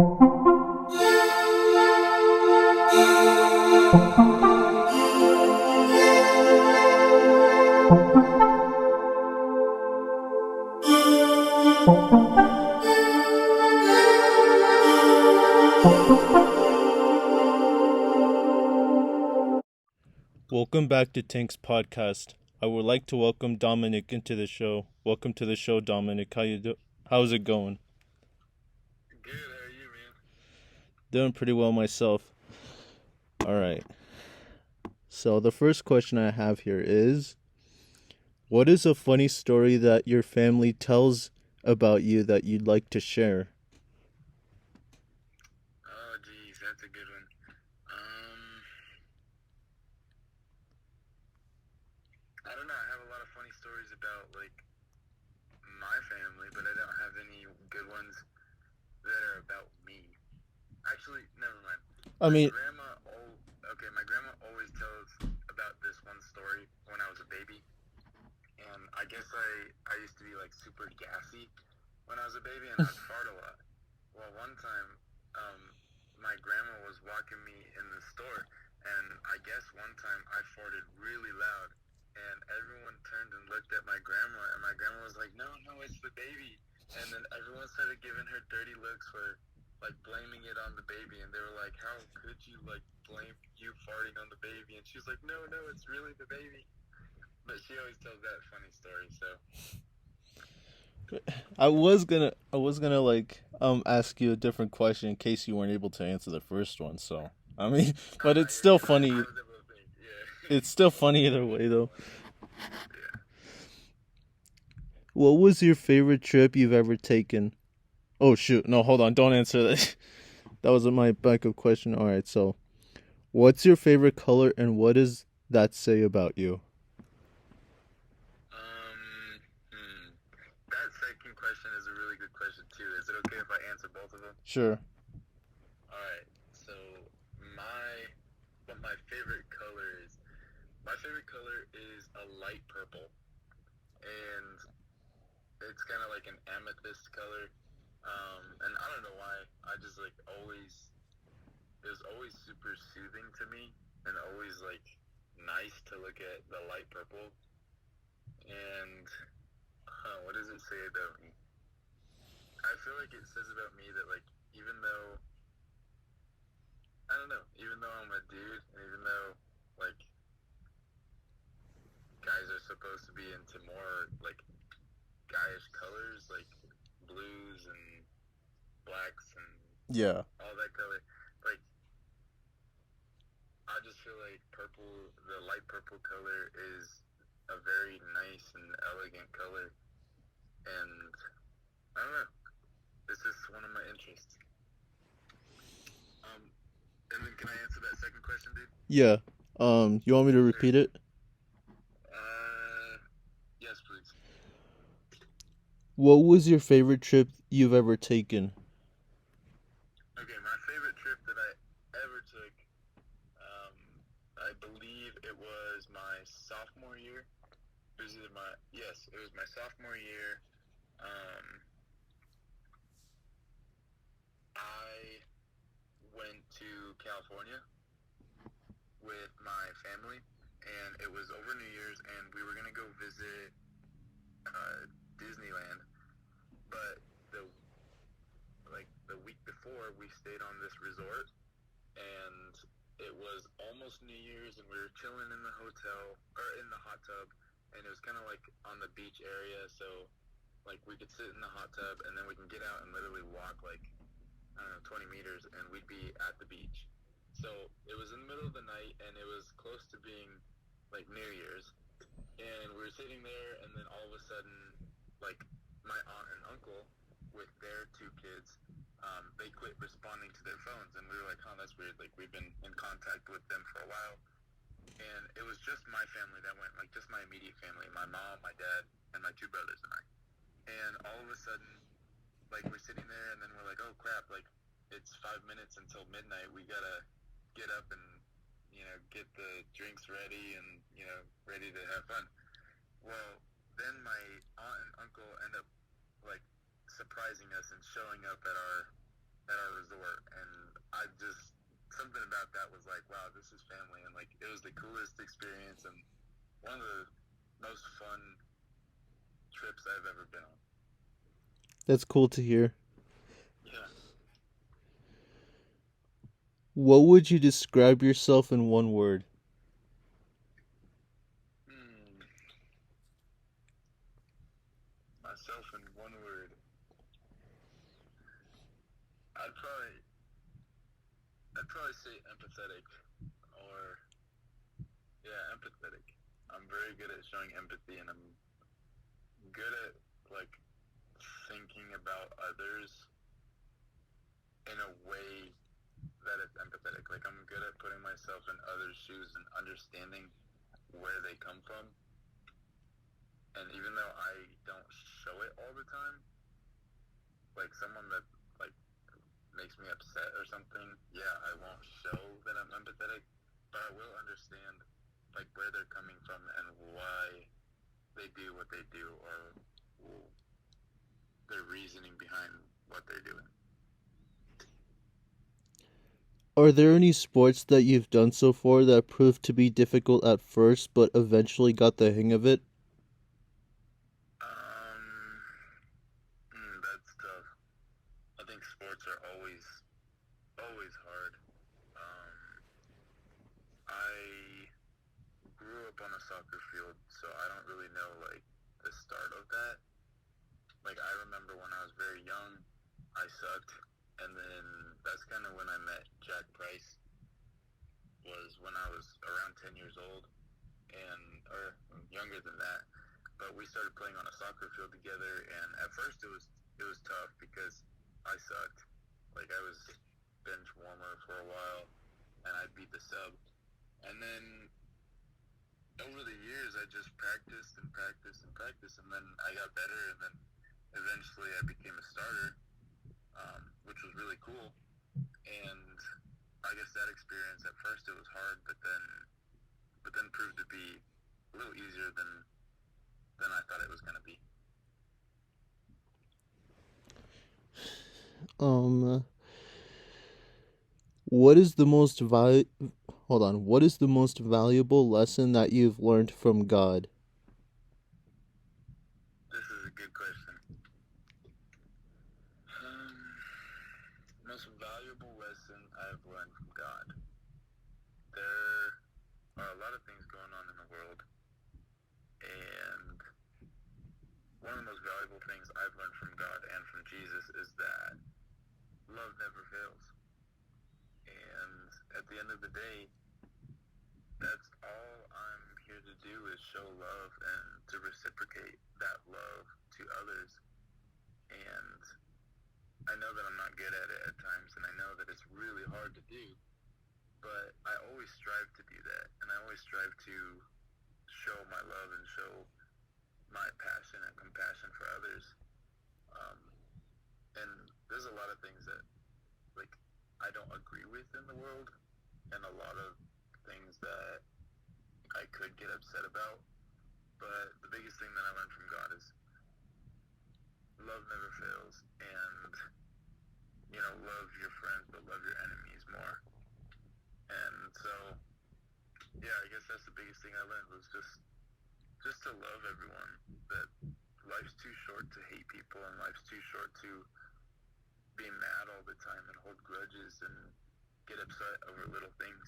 Welcome back to Tank's podcast. I would like to welcome Dominic into the show. Welcome to the show, Dominic. How's it going? Good, how are you, man? Doing pretty well myself. All right. So the first question I have here is, what is a funny story that your family tells about you that you'd like to share? Oh, geez, that's a good one. I don't know. I have a lot of funny stories about, my family, but I don't have any good ones that are about me. Actually, never mind. My grandma always tells about this one story when I was a baby. And I guess I used to be, super gassy when I was a baby, and I'd fart a lot. Well, one time, my grandma was walking me in the store, and I guess one time I farted really loud, and everyone turned and looked at my grandma, and my grandma was like, no, it's the baby. And then everyone started giving her dirty looks for, blaming it on the baby, and they were like, how could you, blame you farting on the baby? And she was like, no, it's really the baby. But she always tells that funny story, so... I was gonna ask you a different question in case you weren't able to answer the first one. So but it's still funny. It's still funny either way, though. Yeah. What was your favorite trip you've ever taken? Oh shoot! No, hold on. Don't answer that. That wasn't my backup question. All right. So, what's your favorite color, and what does that say about you? That second question is a really good question too. Is it okay if I answer both of them? Sure. Alright, so what my favorite color is. My favorite color is a light purple. And it's kind of like an amethyst color. And I don't know why. I just always, it was always super soothing to me. And always nice to look at the light purple. And what does it say about me? I feel like it says about me that even though I'm a dude, and even though guys are supposed to be into more guyish colors blues and blacks and Yeah. all that color, I just feel like the light purple color is a very nice and elegant color, and I don't know, it's just one of my interests. And then can I answer that second question, dude? Yeah. You want me to repeat it? Yes, please. What was your favorite trip you've ever taken? Okay, my favorite trip that I ever took, I believe it was my sophomore year. It was my sophomore year. I went to California with my family, and it was over New Year's, and we were gonna go visit Disneyland. But the week before, we stayed on this resort, and it was almost New Year's, and we were chilling in the hotel or in the hot tub, and it was kind of on the beach area, so we could sit in the hot tub, and then we can get out and literally walk 20 meters, and we'd be at the beach. So it was in the middle of the night, and it was close to being New Year's, and we were sitting there, and then all of a sudden, my aunt and uncle with their two kids, they quit responding to their phones, and we were like, that's weird. We've been in contact with them for a while, and it was just my family that went, just my immediate family, my mom, my dad, and my two brothers and I. And all of a sudden, we're sitting there, and then we're like, oh crap, it's 5 minutes until midnight. We gotta get up and, get the drinks ready and, ready to have fun. Well, then my aunt and uncle end up, surprising us and showing up at at our resort, and I just something about that was like, wow, this is family, and like it was the coolest experience and one of the most fun trips I've ever been on. That's cool to hear. Yeah. What would you describe yourself in one word? Myself in one word. I'd probably say empathetic, or yeah, empathetic. I'm very good at showing empathy, and I'm good at like thinking about others in a way that it's empathetic. Like I'm good at putting myself in others' shoes and understanding where they come from. And even though I don't show it all the time, like someone that like makes me upset or something, yeah, I won't show that I'm empathetic, but I will understand like where they're coming from and why they do what they do, or their reasoning behind what they're doing. Are there any sports that you've done so far that proved to be difficult at first but eventually got the hang of it? That's tough. I think sports are always hard. I grew up on a soccer field, so I don't really know like the start of that. Like I remember when I was very young, I sucked, and then that's kind of when I met Jack Price. Was when I was around 10 years old, or younger than that. But we started playing on a soccer field together, and at first it was tough because I sucked. Like I was bench warmer for a while, and I'd beat the sub. And then over the years, I just practiced and practiced and practiced, and then I got better, and then eventually I became a starter, which was really cool. And I guess that experience at first it was hard, but then proved to be a little easier than I thought it was going to be. What is the most What is the most valuable lesson that you've learned from God? This is a good question. Most valuable lesson I've learned from God. There are a lot of things going on in the world, and one of the most valuable things I've learned from God and from Jesus is that love never fails. And at the end of the day, that's all I'm here to do is show love and to reciprocate that love to others. And I know that I'm not good at it at times, and I know that it's really hard to do, but I always strive to do that, and I always strive to show my love and show my passion and compassion for others. And there's a lot of things that like I don't agree with in the world, and a lot of things that I could get upset about. But the biggest thing that I learned from God is love never fails, and love your friends, but love your enemies more. And so, yeah, I guess that's the biggest thing I learned was just to love everyone. That life's too short to hate people, and life's too short to be mad all the time and hold grudges and get upset over little things.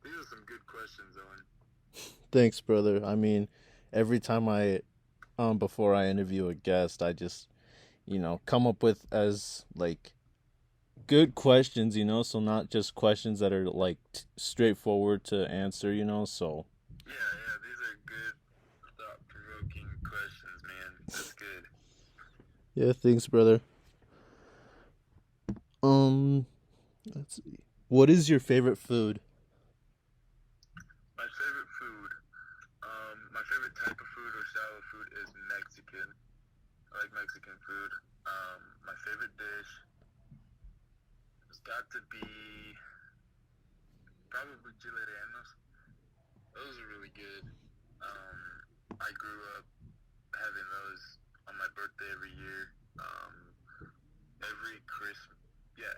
These are some good questions, Owen. Thanks, brother. I mean, every time before I interview a guest, I just, come up with as like good questions, so not just questions that are like straightforward to answer, so. Yeah, these are good, thought-provoking questions, man. That's good. Yeah, thanks, brother. Let's see. What is your favorite food? My favorite food, my favorite type of food or style of food is Mexican. I like Mexican food. My favorite dish has got to be probably chile rellenos. Those are really good. I grew up having those on my birthday every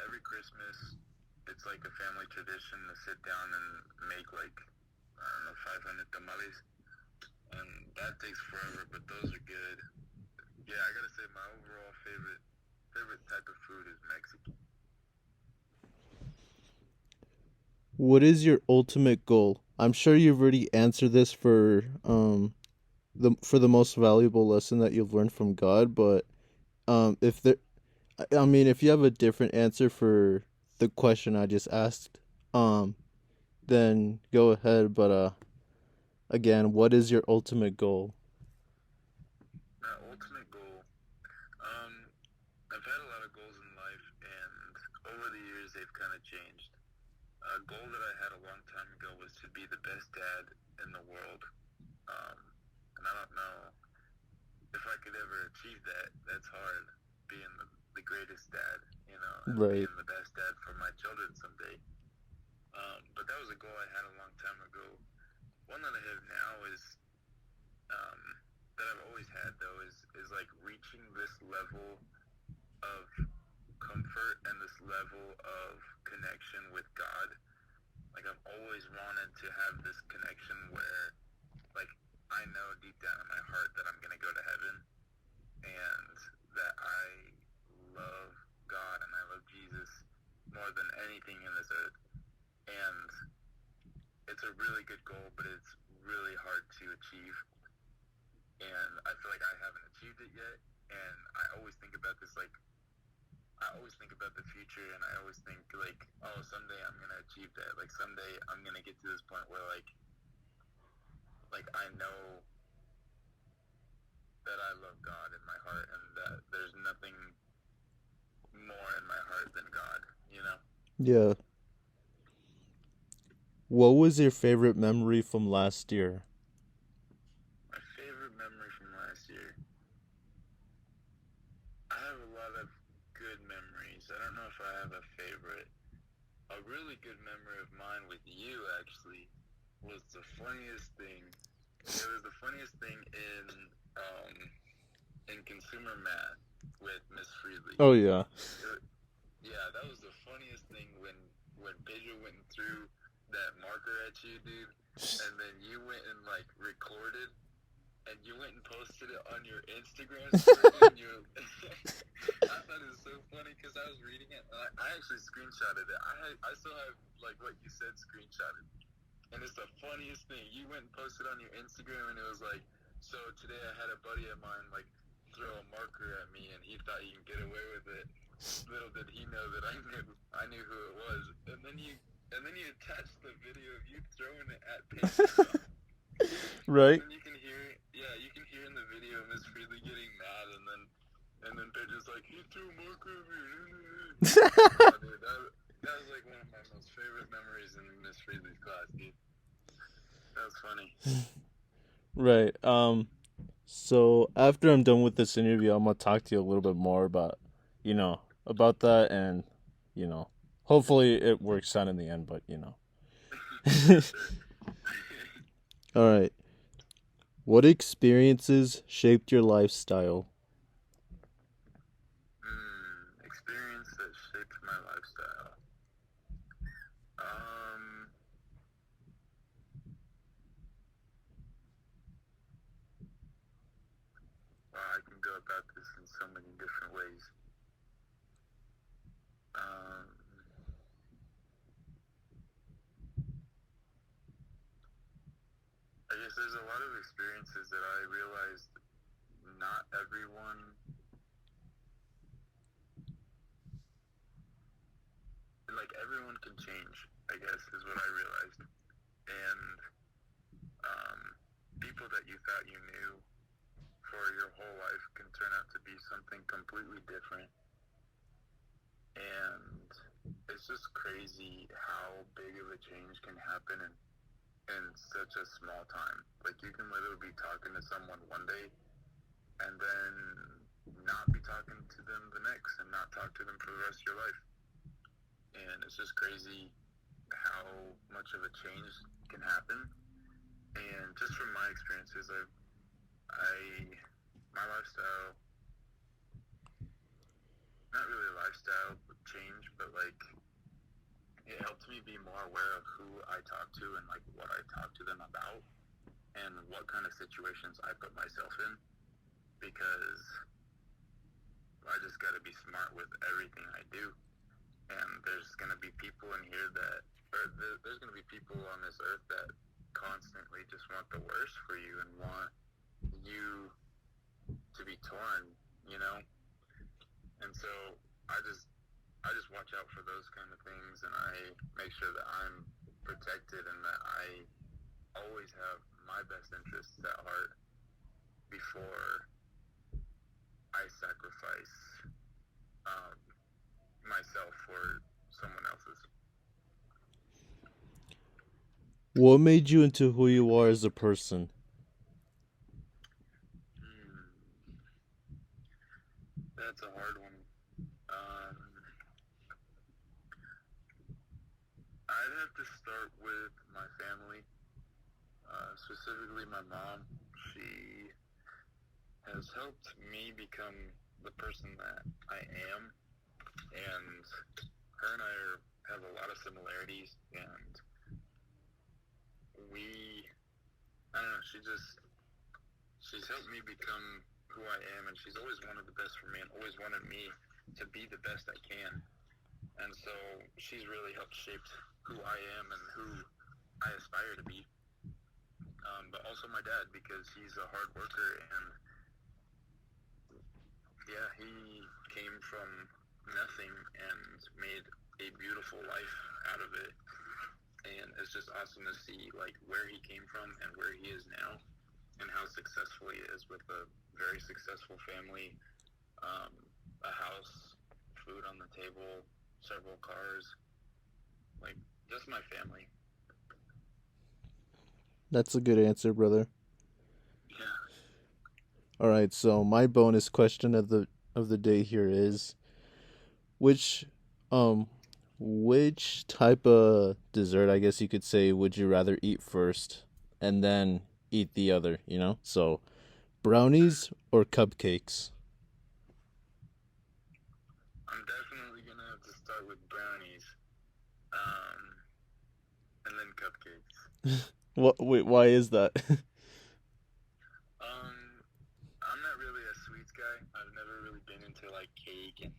every Christmas, it's like a family tradition to sit down and make like, I don't know, 500 tamales. And that takes forever, but those are good. Yeah, I gotta say my overall favorite type of food is Mexican. What is your ultimate goal? I'm sure you've already answered this for the most valuable lesson that you've learned from God, but if there I mean if you have a different answer for the question I just asked, then go ahead, but again, what is your ultimate goal? My ultimate goal, um, I've had a lot of goals in life, and over the years they've kind of changed. A goal that I had a long time ago was to be the best dad in the world. And I don't know if I could ever achieve that. That's hard, being the greatest dad, and Right. being the best dad for my children someday. But that was a goal I had a long time ago. One that I have now is, um, that I've always had, though, is like reaching this level of comfort and this level of connection with God. Like, I've always wanted to have this connection where, like, I know deep down in my heart that I'm going to go to heaven, and that I love God and I love Jesus more than anything in this earth. And it's a really good goal, but it's really hard to achieve. And I feel like I haven't achieved it yet. And I always think about this, like, I always think about the future, and I always think, like, oh, someday I'm going to achieve that. Like, someday I'm going to get to this point where, like I know that I love God in my heart, and that there's nothing more in my heart than God, Yeah. What was your favorite memory from last year? My favorite memory from last year. I have a lot of good memories. I don't know if I have a favorite. A really good memory of mine with you, actually, was the funniest thing. It was the funniest thing in consumer math with Miss Freely. Oh yeah. Yeah, that was the funniest thing when Pedro went and threw that marker at you, dude, and then you went and like recorded, and you went and posted it on your Instagram story. And I thought it was so funny because I was reading it, and I actually screenshotted it. I still have like what you said screenshotted, and it's the funniest thing. You went and posted on your Instagram, and it was like, so today I had a buddy of mine like throw a marker at me, and he thought he can get away with it. Little did he know that I knew who it was, and then you attached the video of you throwing it at Pedro. Right. And you can hear in the video Miss Freely getting mad, and then Pedro's like, he threw a marker at me. Oh, dude, that was like one of my most favorite memories in Miss Freely's class, dude. That was funny. Right. So after I'm done with this interview, I'm gonna talk to you a little bit more about, about that, and, hopefully it works out in the end, but All right. What experiences shaped your lifestyle? Experience that shaped my lifestyle. Well, I can go about this in so many different ways. I guess there's a lot of experiences that I realized not everyone can change, I guess, is what I realized. And people that you thought you knew for your whole life can turn out to be something completely different. And it's just crazy how big of a change can happen in such a small time. Like, you can literally be talking to someone one day and then not be talking to them the next, and not talk to them for the rest of your life. And it's just crazy how much of a change can happen. And just from my experiences, my lifestyle, not really a lifestyle, but change, but like it helped me be more aware of who I talk to and like what I talk to them about and what kind of situations I put myself in, because I just got to be smart with everything I do. And there's going to be people in here there's going to be people on this earth that constantly just want the worst for you and want you to be torn, you know? And so I just watch out for those kind of things, and I make sure that I'm protected and that I always have my best interests at heart before I sacrifice myself for someone else's. What made you into who you are as a person? That's a hard one. I'd have to start with my family, specifically my mom. She has helped me become the person that I am, and her and I have a lot of similarities, and I don't know, she's helped me become who I am, and she's always wanted the best for me and always wanted me to be the best I can. And so she's really helped shape who I am and who I aspire to be. But also my dad, because he's a hard worker, and yeah, he came from nothing and made a beautiful life out of it. And it's just awesome to see like where he came from and where he is now, and how successful he is with a very successful family, a house, food on the table, several cars, like just my family. That's a good answer, brother. Yeah. All right, so my bonus question of the day here is which which type of dessert, I guess you could say, would you rather eat first and then eat the other, you know? So, brownies or cupcakes? I'm definitely gonna have to start with brownies, and then cupcakes. What? Wait, why is that? I'm not really a sweets guy. I've never really been into like cake, and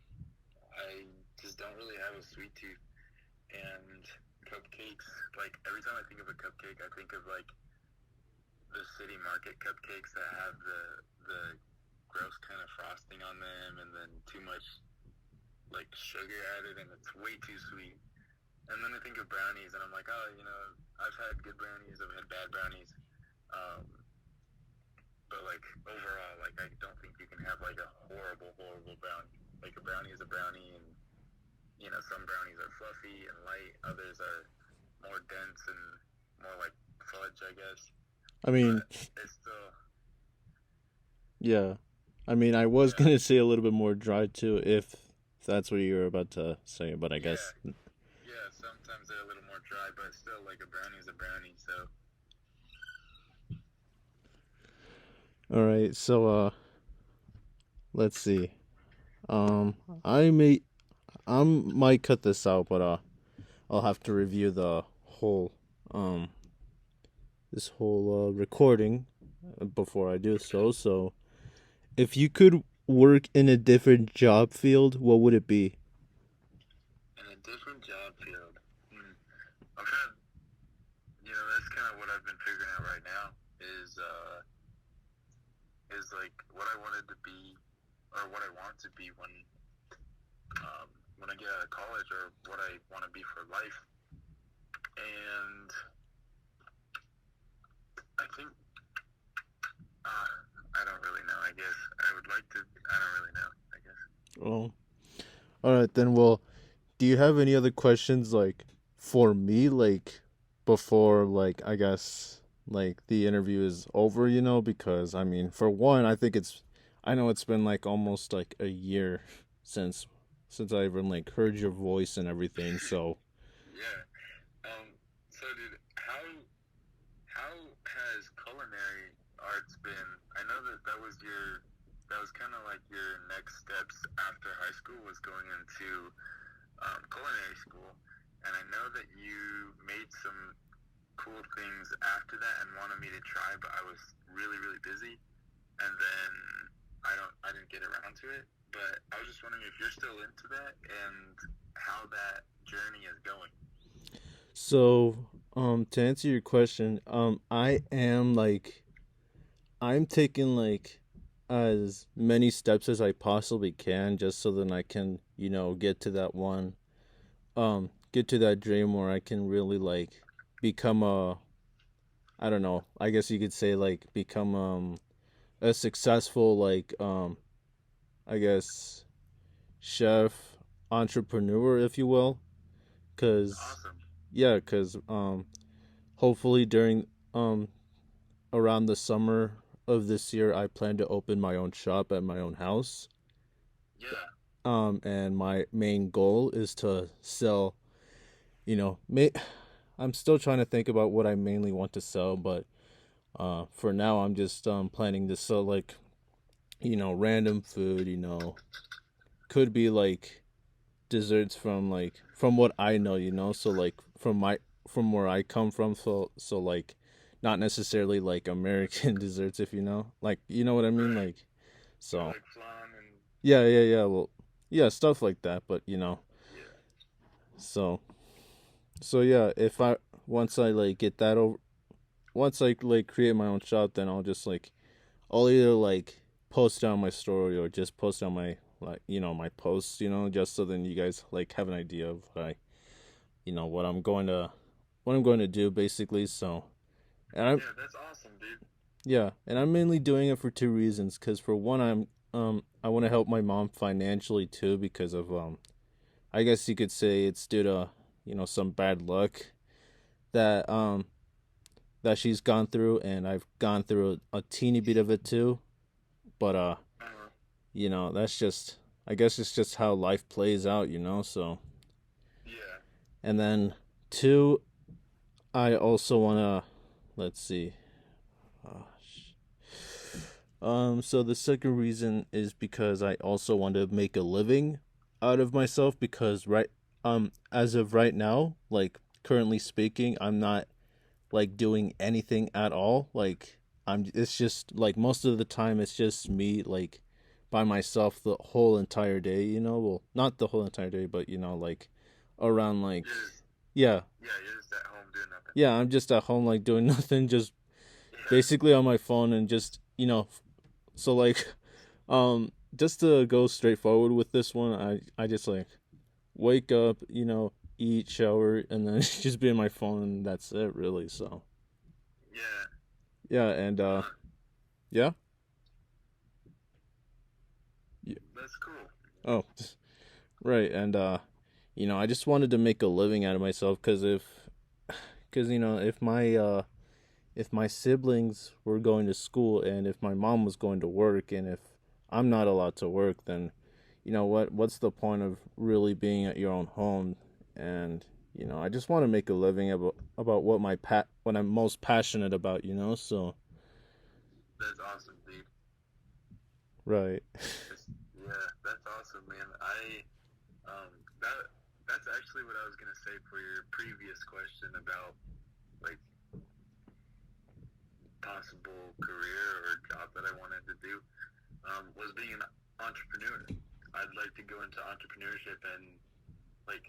I just don't really have a sweet tooth. And cupcakes, like every time I think of a cupcake, I think of like the city market cupcakes that have the gross kind of frosting on them, and then too much like sugar added, and it's way too sweet. And then I think of brownies, and I'm like, oh, you know, I've had good brownies, I've had bad brownies, but like overall, like I don't think you can have like a horrible brownie. Like a brownie is a brownie, and you know, some brownies are fluffy and light, others are more dense and more like fudge, I guess. I mean, but it's still, yeah. I mean, I was yeah, gonna say a little bit more dry too, if that's what you were about to say, but I guess. yeah. Sometimes they're a little more dry, but still, like a brownie is a brownie. So All right, so let's see. I might cut this out, but I'll have to review the whole this whole recording before I do so. So, if you could work in a different job field, what would it be? in a different job field, I've had, you know, that's kind of what I've been figuring out right now is like what I wanted to be, or what I want to be when I get out of college, or what I want to be for life. And I think I don't really know. I guess I would like to. I don't really know. I guess. Oh, all right then. Well, do you have any other questions like for me, like before, like I guess like the interview is over? You know, because I mean, for one, I know it's been like almost like a year since I even like heard your voice and everything. So Yeah. So, dude, how has culinary arts been? I know that was kind of like your next steps after high school, was going into culinary school, and I know that you made some cool things after that and wanted me to try, but I was really, really busy, and then I didn't get around to it. But I was just wondering if you're still into that and how that journey is going. So, to answer your question, I'm taking like as many steps as I possibly can just so that I can, get to that get to that dream where I can really like become I don't know, I guess you could say like become a successful I guess chef entrepreneur, if you will, cuz Awesome. yeah, cuz hopefully during around the summer of this year I plan to open my own shop at my own house. Yeah. And my main goal is to sell, you know, may I'm still trying to think about what I mainly want to sell, but for now I'm just planning to sell like, random food, could be like desserts from what I know, so like from where I come from, so like not necessarily like American desserts, if you know. Like, you know what I mean? Right. Like, So so like flan and yeah, yeah, yeah, well, yeah, stuff like that, but yeah. so so yeah, if I once I like get that over once I like create my own shop, then I'll either like post on my story or just post on my my posts, just so then you guys like have an idea of what I'm going to do basically. So, and I'm Yeah, that's awesome, dude. yeah, and I'm mainly doing it for two reasons. Cause for one, I want to help my mom financially too because of I guess you could say it's due to some bad luck that that she's gone through, and I've gone through a teeny bit of it too. But Uh, that's just, I guess it's just how life plays out, so. yeah. And then two, I also want to, let's see. Uh, so the second reason is because I also want to make a living out of myself, because as of right now, like currently speaking, I'm not like doing anything at all. Like it's just like most of the time it's just me like by myself the whole entire day, well, not the whole entire day, but like around like You're just, yeah, yeah, you're just at home doing nothing. yeah, I'm just at home like doing nothing, just Yeah. basically on my phone, and just so like just to go straightforward with this one, I just like wake up, eat, shower, and then just be on my phone, and that's it really. So Yeah. yeah, and Uh, yeah. Yeah. that's cool. Oh, right. And I just wanted to make a living out of myself, cuz if my siblings were going to school, and if my mom was going to work, and if I'm not allowed to work, then what's the point of really being at your own home? And I just want to make a living about what I'm most passionate about, so That's awesome, dude. right. Yeah, that's awesome, man. Um that that's actually what I was gonna say for your previous question about like possible career or job that I wanted to do. Was being an entrepreneur. I'd like to go into entrepreneurship and like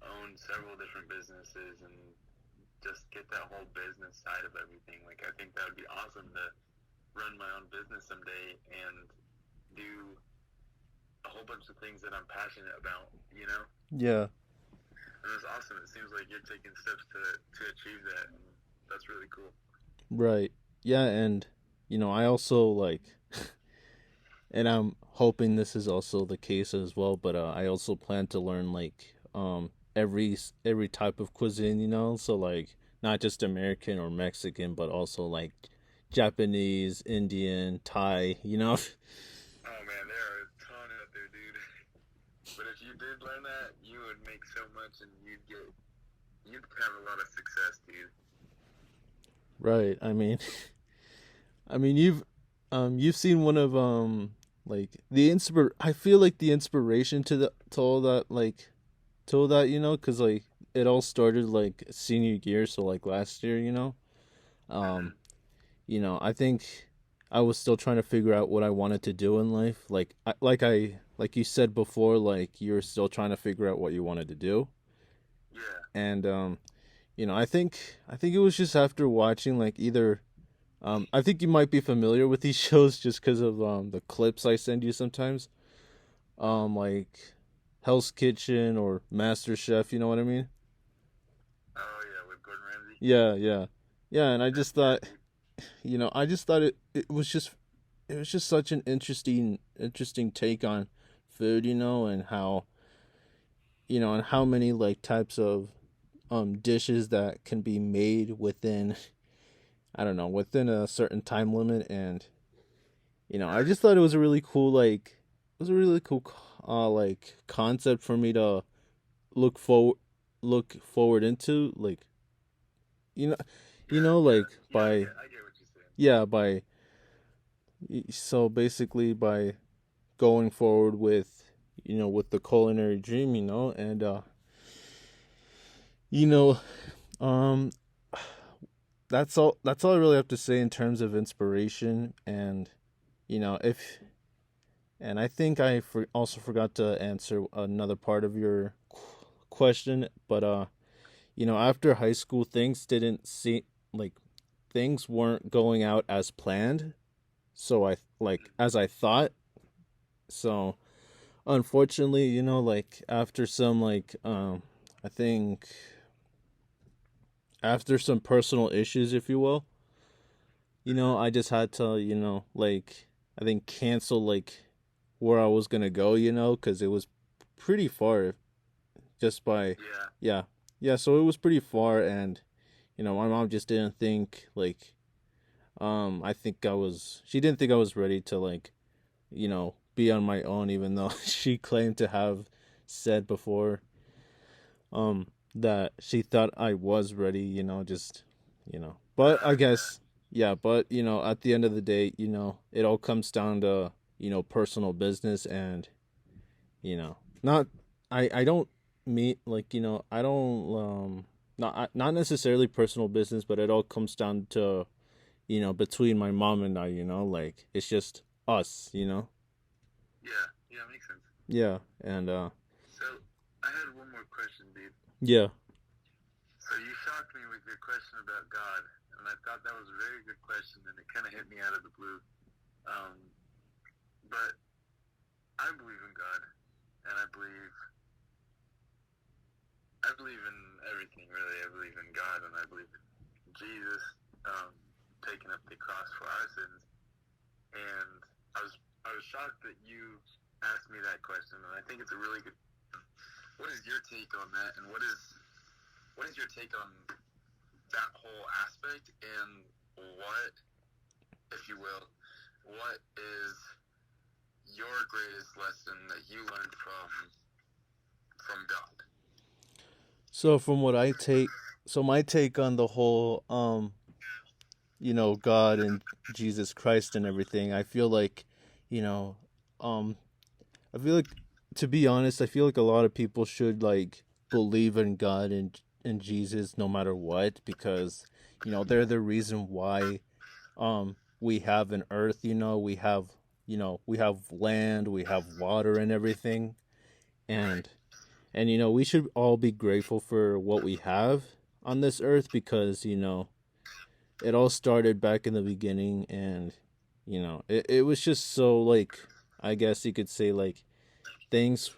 own several different businesses and just get that whole business side of everything. Like I think that would be awesome to run my own business someday and do a whole bunch of things that I'm passionate about. Yeah. And it's awesome. It seems like you're taking steps to achieve that, and that's really cool. Right. Yeah, and I also like and I'm hoping this is also the case as well, but I also plan to learn like every type of cuisine, so like not just American or Mexican, but also like Japanese, Indian, Thai, Oh man, there are a ton out there, dude. But if you did learn that, you would make so much, and you'd have a lot of success, dude. Right. I mean you've seen one of like I feel like the inspiration to all that, like till that, because like it all started like senior year, so like last year, Mm-hmm. um, I think I was still trying to figure out what I wanted to do in life. Like you said before, like you're still trying to figure out what you wanted to do, Yeah. and I think it was just after watching like either. I think you might be familiar with these shows just because of the clips I send you sometimes. Like Hell's Kitchen or Master Chef, you know what I mean? Oh yeah, with Gordon Ramsay. Yeah, yeah. Yeah, and I just Yeah, thought, dude. I just thought it was just such an interesting take on food, and how many like types of dishes that can be made within I don't know, within a certain time limit. And I Right. just thought it was a really cool it was a really cool like concept for me to look forward look forward into, like you know Yeah, yeah, like yeah. I by get, I get what you're saying. yeah by so basically by going forward with the culinary dream, and you know um that's all I really have to say in terms of inspiration. And if and I think also forgot to answer another part of your question, but after high school, things didn't seem like things weren't going out as planned, so I like as I thought. So unfortunately, like after some I think after some personal issues, if you will, Mm-hmm. I just had to, like I think cancel like where I was gonna go, because it was pretty far, just by Yeah. yeah. Yeah, so it was pretty far. And my mom just didn't think like I think she didn't think I was ready to like, be on my own, even though she claimed to have said before that she thought I was ready, just but I Yeah. guess yeah, but at the end of the day, it all comes down to, personal business. And not I don't mean like, I don't not necessarily personal business, but it all comes down to, between my mom and I, like it's just us. Yeah. Yeah. Makes sense. Yeah, and So I had one more question, dude. yeah. So you shocked me with your question about God, and I thought that was a very good question, and it kind of hit me out of the blue. Um, but I believe in God, and I believe in everything really. I believe in God, and I believe in Jesus um, taking up the cross for our sins. And I was shocked that you asked me that question, and I think it's a really good. What is your take on that, and what is your take on that whole aspect, and what, if you will, what is your greatest lesson that you learned from God? So from what I take, so my take on the whole God and Jesus Christ and everything, I feel like, you know, um I feel like, to be honest, I feel like a lot of people should like believe in God and Jesus no matter what, because they're the reason why we have an earth, we have land, we have water and everything. Right. And we should all be grateful for what we have on this earth, because it all started back in the beginning. And it was just so like, I guess you could say like things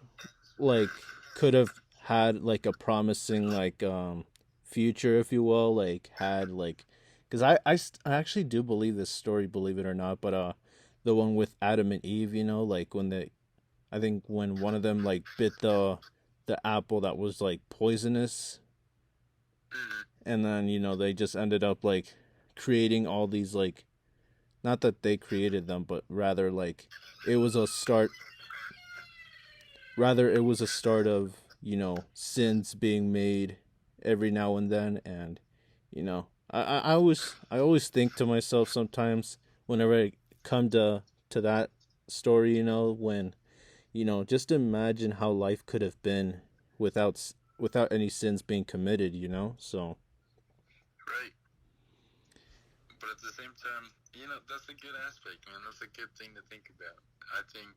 like could have had like a promising like future, if you will, like had like, because I actually do believe this story, believe it or not, but the one with Adam and Eve, like when they, I think when one of them like bit the apple that was like poisonous, Mm-hmm. and then they just ended up like creating all these like, not that they created them, but it was a start it was a start of sins being made every now and then. And I always think to myself sometimes, whenever I come to that story, when just imagine how life could have been without any sins being committed, so Right. But at the same time, that's a good aspect, man. That's a good thing to think about. I think,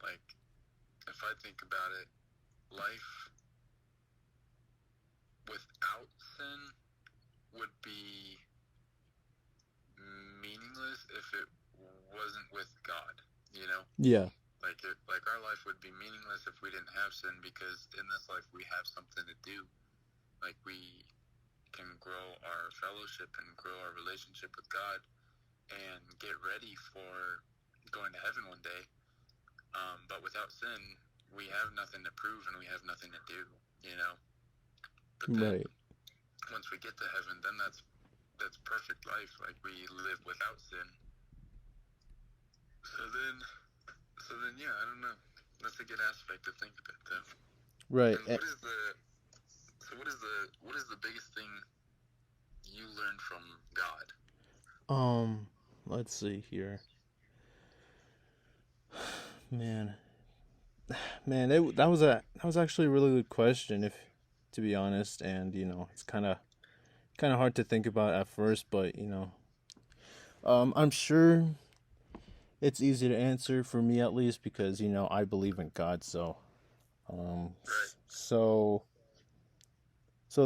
like, if I think about it, life without sin would be meaningless if it wasn't with God, yeah. Like our life would be meaningless if we didn't have sin, because in this life we have something to do. Like, we can grow our fellowship and grow our relationship with God and get ready for going to heaven one day. But without sin, we have nothing to prove and we have nothing to do, But then, Right. once we get to heaven, then that's perfect life. Like, we live without sin. So then, yeah, I don't know. That's a good aspect to think about, though. Right. And what is the biggest thing you learned from God? Let's see here. Man, that was actually a really good question, if to be honest, and it's kind of hard to think about at first, but I'm sure it's easy to answer for me, at least, because I believe in God. So Right. so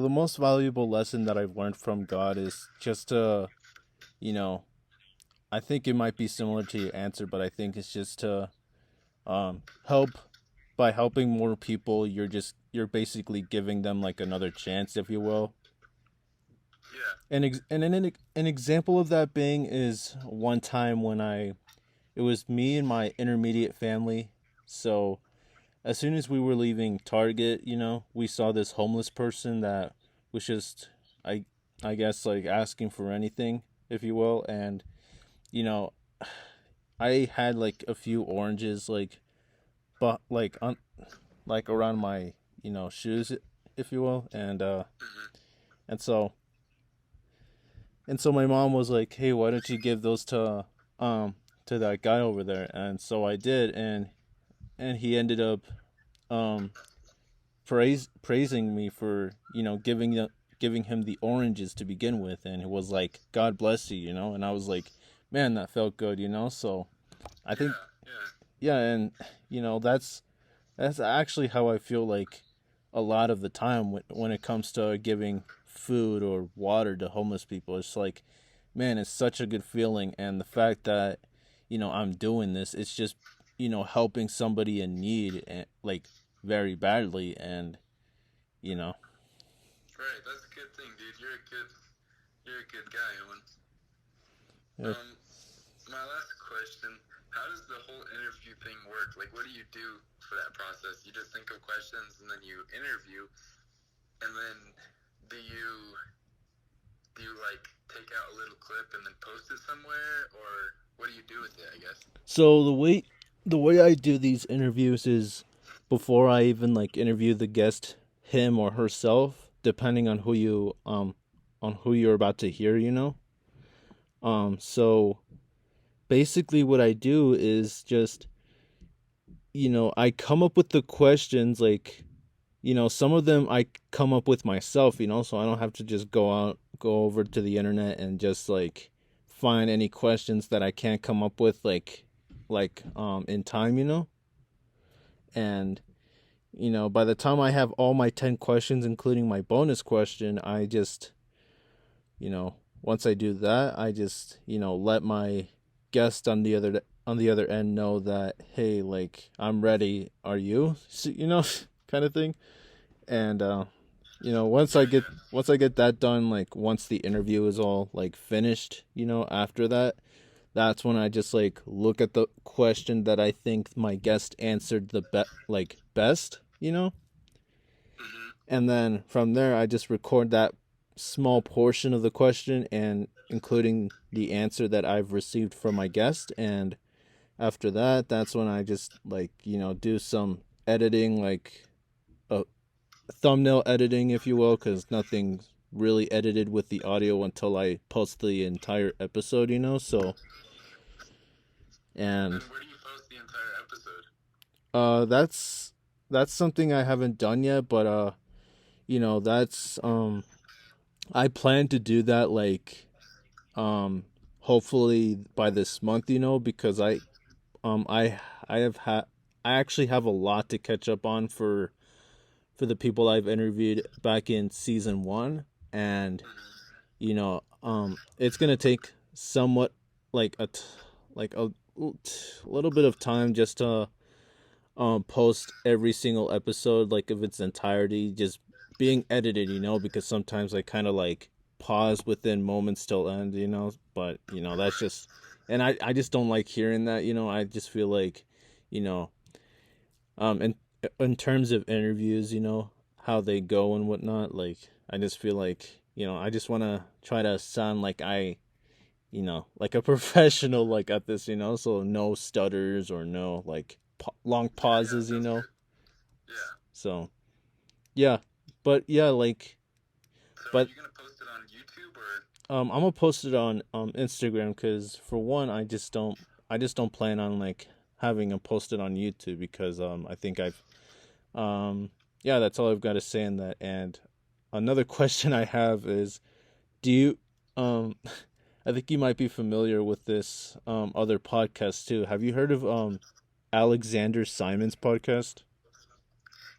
the most valuable lesson that I've learned from God is just to, I think it might be similar to your answer, but I think it's just to help. By helping more people, you're basically giving them like another chance, if you will. Yeah. And an example of that being is one time when it was me and my intermediate family. So as soon as we were leaving Target, we saw this homeless person that was just, I guess, like asking for anything, if you will. And I had like a few oranges, but like on, like around my shoes, if you will. And so my mom was like, "Hey, why don't you give those to that guy over there?" And so I did, and he ended up um praising me for giving him the oranges to begin with, and it was like, "God bless you," and I was like, "Man, that felt good," So I think, yeah, and that's actually how I feel like a lot of the time when it comes to giving food or water to homeless people. It's like, man, it's such a good feeling, and the fact that I'm doing this, it's just helping somebody in need, and like very badly, and Right. That's a good thing, dude. You're a good guy, Owen. yeah. My last question: how does the whole interview thing work? Like, what do you do for that process? You just think of questions and then you interview, and then do you like take out a little clip and then post it somewhere, or what do you do with it, I guess? So the way I do these interviews is, before I even like interview the guest, him or herself, depending on who you're about to hear, so basically what I do is just, I come up with the questions, like, some of them I come up with myself, so I don't have to just go over to the internet and just like find any questions that I can't come up with, in time, and by the time I have all my 10 questions, including my bonus question, I just, once I do that, I just, let my guest on the other end know that, hey, like, I'm ready. Are you? So, kind of thing. And once I get that done, like once the interview is all like finished, after that, that's when I just like look at the question that I think my guest answered the best, and then from there I just record that small portion of the question, and including the answer that I've received from my guest. And after that, that's when I just like do some editing, like thumbnail editing, if you will, because nothing's really edited with the audio until I post the entire episode, so. And where do you post the entire episode? that's that's something I haven't done yet, but that's I plan to do that like hopefully by this month, because um I I have had I actually have a lot to catch up on for the people I've interviewed back in season 1, and it's going to take somewhat like a little bit of time just to post every single episode like of its entirety just being edited, because sometimes I kind of like pause within moments till end, but that's just, and I just don't like hearing that, I just feel like, you know in terms of interviews, how they go and whatnot, like I just feel like, I just want to try to sound like like a professional, like at this, so no stutters or no like long Yeah, yeah, pauses, sounds good. Yeah. so yeah, but yeah, like, So are but you gonna post it on YouTube or? I'm gonna post it on Instagram, because for one, I just don't plan on like having them posted on YouTube, because I think yeah, that's all I've got to say in that. And another question I have is, do you I think you might be familiar with this other podcast too. Have you heard of Alexander Simon's podcast?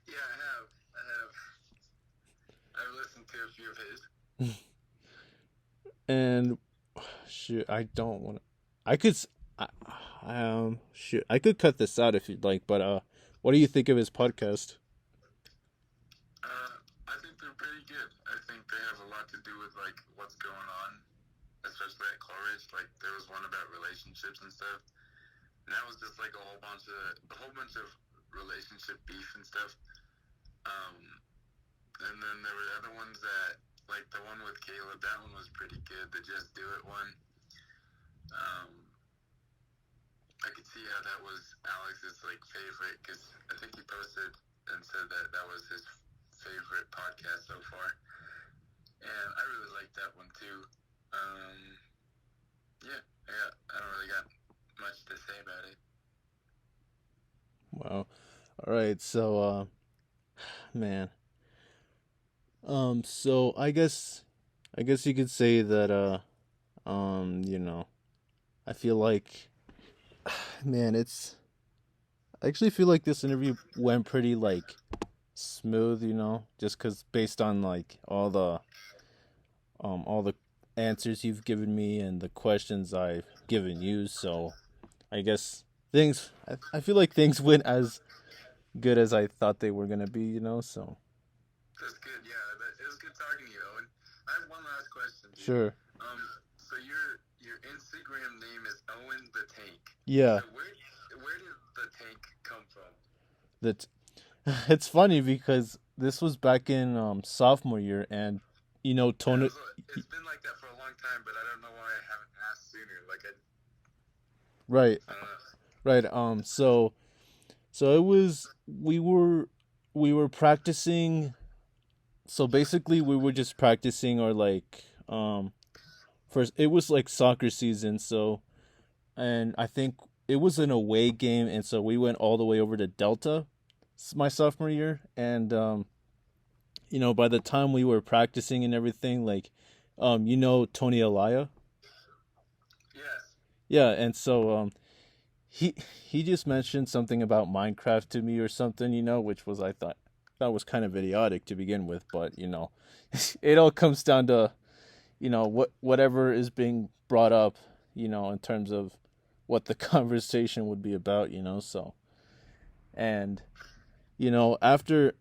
Yeah, I have. I've listened to a few of his. And shoot, I don't want to. I could, shoot, I could cut this out if you'd like. But what do you think of his podcast? I think they're pretty good. I think they have a lot to do with like what's going on, especially at college. Like there was one about relationships and stuff, and that was just like a whole bunch of relationship beef and stuff. Um, and then there were other ones that like the one with Caleb. That one was pretty good. The Just Do It one. Um, I could see how that was Alex's like favorite because I think he posted and said that that was his favorite podcast so far, and I really like that one too. Um, yeah, I don't really got much to say about it. Wow. All right. So, man. So I guess you could say that, I feel like, man, I actually feel like this interview went pretty like smooth, just because based on like all the answers you've given me and the questions I've given you. So I guess I feel like things went as good as I thought they were gonna be, So That's good. Yeah, it was good talking to you, Owen. I have one last question, dude. sure, So your Instagram name is Owen the Tank. yeah. So where did the tank come from? That it's funny because this was back in sophomore year, and Yeah, Tony, it's been like that for a long time, but I don't know why I haven't asked sooner. Like right, I don't know. right. So it was we were practicing. So basically, we were just practicing our like first. It was like soccer season, so, and I think it was an away game, and so we went all the way over to Delta, my sophomore year, and by the time we were practicing and everything, like, Tony Elia, Yes. yeah, and so he he just mentioned something about Minecraft to me or something, which was, I thought that was kind of idiotic to begin with, but it all comes down to whatever is being brought up, in terms of what the conversation would be about, so, and after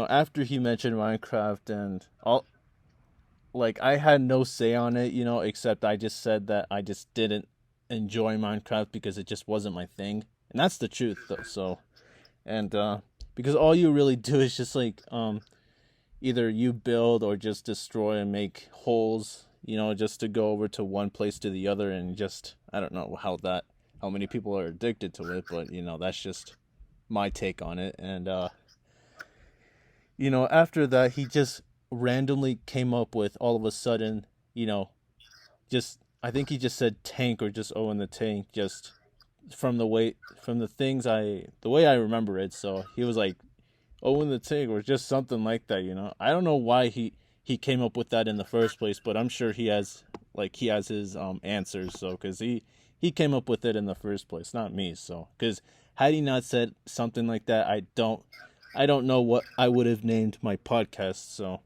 after he mentioned Minecraft and all, like, I had no say on it, except I just said that I just didn't enjoy Minecraft because it just wasn't my thing, and that's the truth, though. So, and because all you really do is just like either you build or just destroy and make holes, just to go over to one place to the other, and just, I don't know how many people are addicted to it, but that's just my take on it. And after that, he just randomly came up with, all of a sudden, just, I think he just said tank, or just Owen the Tank, just from the way from the way I remember it. So he was like, "Oh, in the tank," or just something like that. I don't know why he came up with that in the first place, but I'm sure he has his answers. So because he came up with it in the first place, not me. So because had he not said something like that, I don't know what I would have named my podcast. So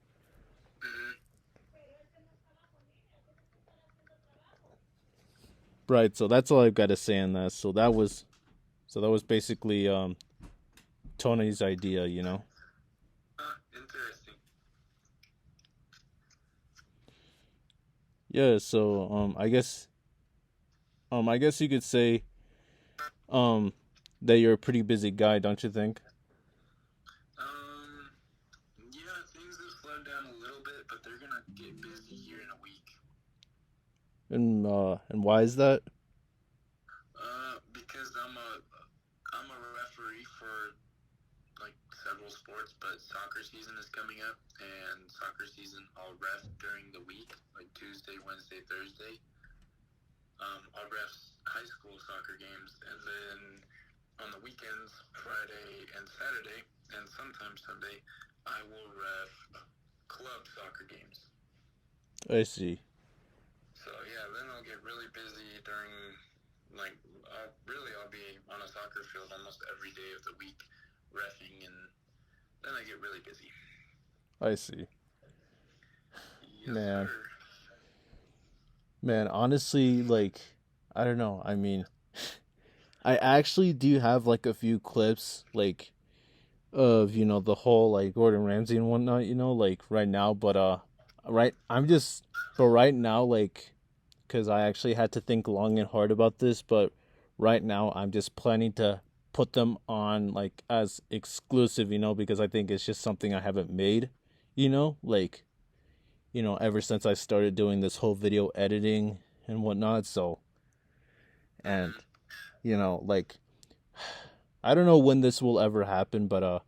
right, so that's all I've got to say on that. So that was basically Tony's idea. Interesting. Yeah, so I guess you could say um that you're a pretty busy guy, don't you think? Um, yeah, things have slowed down a little bit, but they're gonna get busy here in a week. And why is that? Because I'm a referee for like several sports, but soccer season is coming up, and soccer season I'll ref during the week, like Tuesday, Wednesday, Thursday. I'll ref high school soccer games, and then on the weekends, Friday and Saturday, and sometimes Sunday, I will ref club soccer games. I see. So yeah, then I'll get really busy during I'll be on a soccer field almost every day of the week, reffing, and then I get really busy. I see. Yes, Man. sir. Man, honestly, like I don't know. I mean, I actually do have like a few clips like of, the whole like Gordon Ramsay and whatnot, like right now, but right I'm just but right now like because I actually had to think long and hard about this, but right now I'm just planning to put them on like as exclusive, because I think it's just something I haven't made, like, ever since I started doing this whole video editing and whatnot. So, and, Mm-hmm. like, I don't know when this will ever happen, but,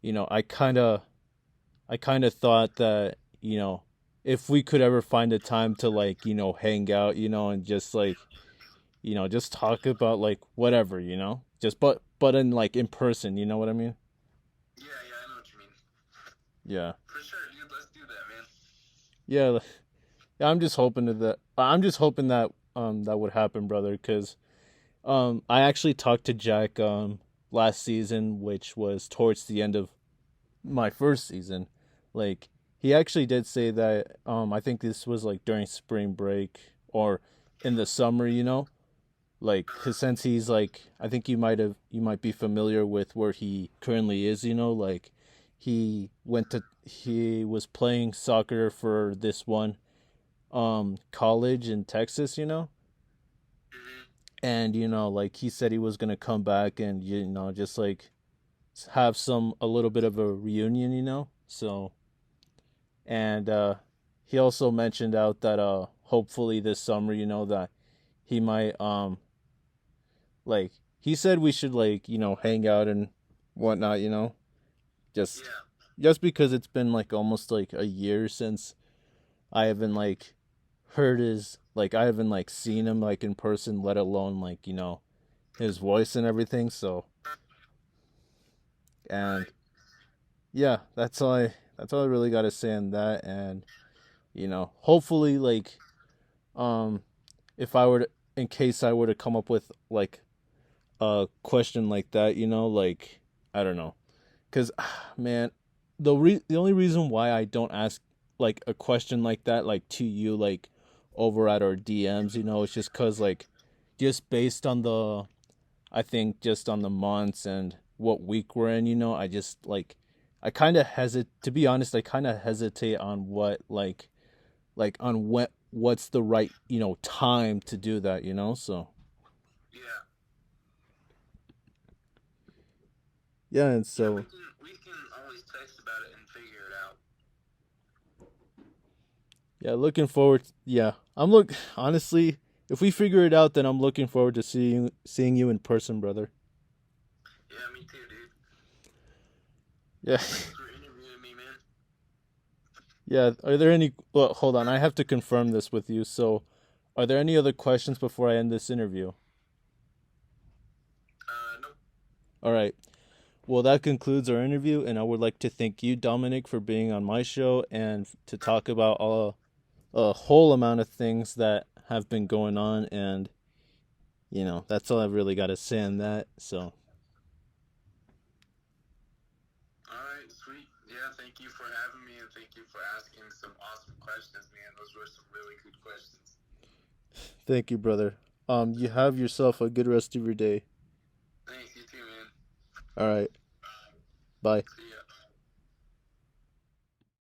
I kind of thought that, if we could ever find a time to like, hang out, and just like, just talk about like whatever, just but in like in person, you know what I mean? Yeah, I know what you mean. Yeah. For sure, dude. Let's do that, man. Yeah, yeah, I'm just hoping that that would happen, brother, cuz I actually talked to Jack last season, which was towards the end of my first season. Like he actually did say that I think this was like during spring break or in the summer, like cuz since he's like I think you might be familiar with where he currently is, like he was playing soccer for this one college in Texas, Mm-hmm. and like he said he was going to come back and just like have some a little bit of a reunion, so and he also mentioned out that hopefully this summer, that he might like he said we should like hang out and whatnot, just Yeah. just because it's been like almost like a year since I haven't like heard his like I haven't like seen him like in person, let alone like his voice and everything. So and Right. yeah, that's all I really got to say on that. And hopefully like um if I were to, in case I were to come up with like a question like that, like I don't know, cuz man, the only reason why I don't ask like a question like that like to you like over at our DMs, it's just cuz like just based on the I think just on the months and what week we're in, I just like I kind of hesitate to be honest, I kind of hesitate on what like on what's the right, time to do that, so Yeah. yeah, and Yeah, so we can always text about it and figure it out. yeah, looking forward. Yeah, I'm look honestly. If we figure it out, then I'm looking forward to seeing you in person, brother. Yeah, me too, dude. Yeah, Thanks for interviewing me, man. yeah. Are there any? Well, hold on. I have to confirm this with you. So, are there any other questions before I end this interview? All right. Well, that concludes our interview, and I would like to thank you, Dominic, for being on my show and to talk about a whole amount of things that have been going on. And, that's all I've really got to say on that. So, All right, sweet. Yeah, thank you for having me, and thank you for asking some awesome questions, man. Those were some really good questions. thank you, brother. You have yourself a good rest of your day. Thanks, you too, man. All right. Bye. See ya.